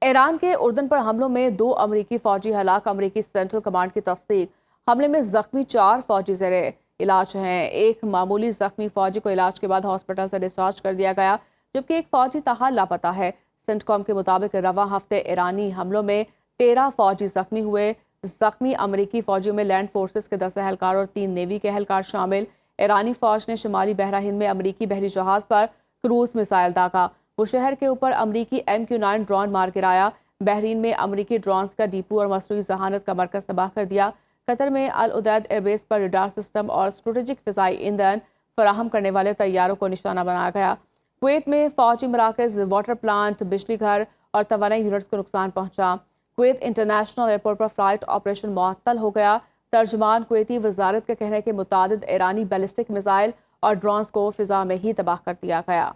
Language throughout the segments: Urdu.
ایران کے اردن پر حملوں میں 2 امریکی فوجی ہلاک، امریکی سینٹرل کمانڈ کی تصدیق۔ حملے میں زخمی 4 فوجی زیر علاج ہیں۔ ایک معمولی زخمی فوجی کو علاج کے بعد ہاسپٹل سے ڈسچارج کر دیا گیا، جبکہ ایک فوجی تاحال لاپتہ ہے۔ سینٹکام کے مطابق رواں ہفتے ایرانی حملوں میں 13 فوجی زخمی ہوئے۔ زخمی امریکی فوجیوں میں لینڈ فورسز کے 10 اہلکار اور 3 نیوی کے اہلکار شامل۔ ایرانی فوج نے شمالی بحرہ ہند میں امریکی بحری جہاز پر کروز میزائل داغا۔ وہ شہر کے اوپر امریکی MQ-9 ڈرون مار گرایا۔ بحرین میں امریکی ڈرونز کا ڈیپو اور مصنوعی ذہانت کا مرکز تباہ کر دیا۔ قطر میں العدید ایئر بیس پر ریڈار سسٹم اور اسٹریٹجک فضائی ایندھن فراہم کرنے والے طیاروں کو نشانہ بنایا گیا۔ کویت میں فوجی مراکز، واٹر پلانٹ، بجلی گھر اور توانائی یونٹس کو نقصان پہنچا۔ کویت انٹرنیشنل ایئرپورٹ پر فلائٹ آپریشن معطل ہو گیا۔ ترجمان کویتی وزارت کا کہنا ہے کہ متعدد ایرانی بیلسٹک میزائل اور ڈرونز کو فضا میں ہی تباہ کر دیا گیا۔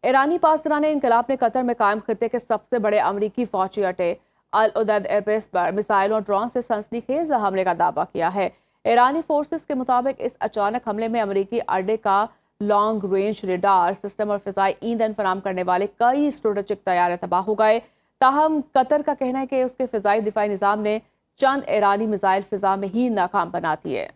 ایرانی پاسداران انقلاب نے قطر میں قائم خطے کے سب سے بڑے امریکی فوجی اڈے العدید ایئر بیس پر میزائلوں اور ڈرون سے سنسنی خیز حملے کا دعویٰ کیا ہے۔ ایرانی فورسز کے مطابق اس اچانک حملے میں امریکی اڈے کا لانگ رینج ریڈار سسٹم اور فضائی ایندھن فراہم کرنے والے کئی اسٹریٹجک طیارے تباہ ہو گئے۔ تاہم قطر کا کہنا ہے کہ اس کے فضائی دفاعی نظام نے چند ایرانی میزائل فضا میں ہی ناکام بنا دیے۔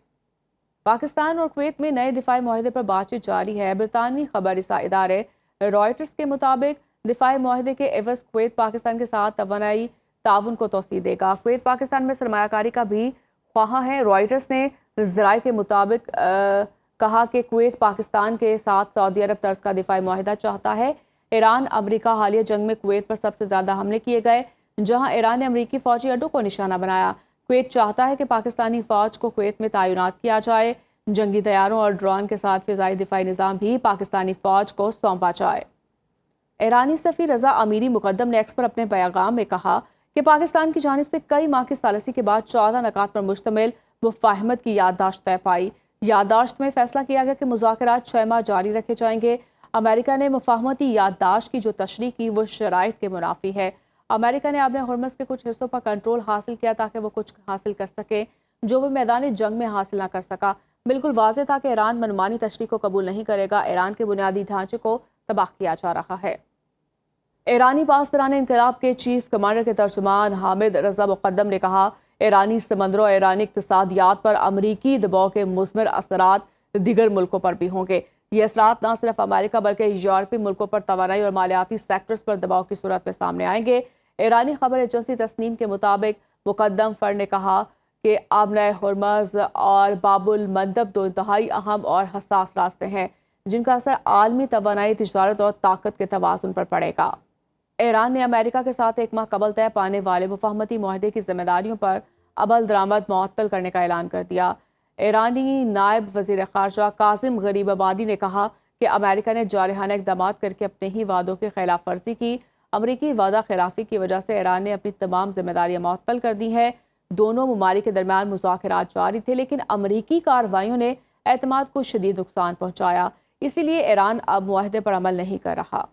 پاکستان اور کویت میں نئے دفاعی معاہدے پر بات چیت جاری ہے۔ برطانوی خبر رساں ادارے رائٹرز کے مطابق دفاعی معاہدے کے عوض کویت پاکستان کے ساتھ توانائی تعاون کو توسیع دے گا۔ کویت پاکستان میں سرمایہ کاری کا بھی خواہاں ہے۔ رائٹرز نے ذرائع کے مطابق کہا کہ کویت پاکستان کے ساتھ سعودی عرب طرز کا دفاعی معاہدہ چاہتا ہے۔ ایران امریکہ حالیہ جنگ میں کویت پر سب سے زیادہ حملے کیے گئے، جہاں ایران نے امریکی فوجی اڈوں کو نشانہ بنایا۔ کویت چاہتا ہے کہ پاکستانی فوج کو کویت میں تعینات کیا جائے۔ جنگی طیاروں اور ڈرون کے ساتھ فضائی دفاعی نظام بھی پاکستانی فوج کو سونپا جائے۔ ایرانی سفیر رضا امیری مقدم نے ایکس پر اپنے پیغام میں کہا کہ پاکستان کی جانب سے کئی ماہ کی ثالثی کے بعد 14 نکات پر مشتمل مفاہمت کی یادداشت طے پائی۔ یادداشت میں فیصلہ کیا گیا کہ مذاکرات 6 ماہ جاری رکھے جائیں گے۔ امریکہ نے مفاہمتی یادداشت کی جو تشریح کی وہ شرائط کے منافی ہے۔ امریکہ نے آبِ ہرمز کے کچھ حصوں پر کنٹرول حاصل کیا تاکہ وہ کچھ حاصل کر سکے جو وہ میدان جنگ میں حاصل نہ کر سکا۔ بالکل واضح تھا کہ ایران منمانی تشریح کو قبول نہیں کرے گا۔ ایران کے بنیادی ڈھانچے کو تباہ کیا جا رہا ہے۔ ایرانی پاسداران انقلاب کے چیف کمانڈر کے ترجمان حامد رضا مقدم نے کہا، ایرانی سمندروں اور ایرانی اقتصادیات پر امریکی دباؤ کے مثمر اثرات دیگر ملکوں پر بھی ہوں گے۔ یہ اثرات نہ صرف امریکہ بلکہ یورپی ملکوں پر توانائی اور مالیاتی سیکٹرز پر دباؤ کی صورت میں سامنے آئیں گے۔ ایرانی خبر ایجنسی تسنیم کے مطابق مقدم فر نے کہا کہ آبنۂ ہرمز اور باب المندب 2 انتہائی اہم اور حساس راستے ہیں جن کا اثر عالمی توانائی، تجارت اور طاقت کے توازن پر پڑے گا۔ ایران نے امریکہ کے ساتھ 1 ماہ قبل طے پانے والے مفاہمتی معاہدے کی ذمہ داریوں پر عمل درآمد معطل کرنے کا اعلان کر دیا۔ ایرانی نائب وزیر خارجہ کاظم غریب آبادی نے کہا کہ امریکہ نے جارحانہ اقدامات کر کے اپنے ہی وعدوں کی خلاف ورزی کی۔ امریکی وعدہ خلافی کی وجہ سے ایران نے اپنی تمام ذمہ داریاں معطل کر دی ہیں۔ دونوں ممالک کے درمیان مذاکرات جاری تھے، لیکن امریکی کارروائیوں نے اعتماد کو شدید نقصان پہنچایا۔ اسی لیے ایران اب معاہدے پر عمل نہیں کر رہا۔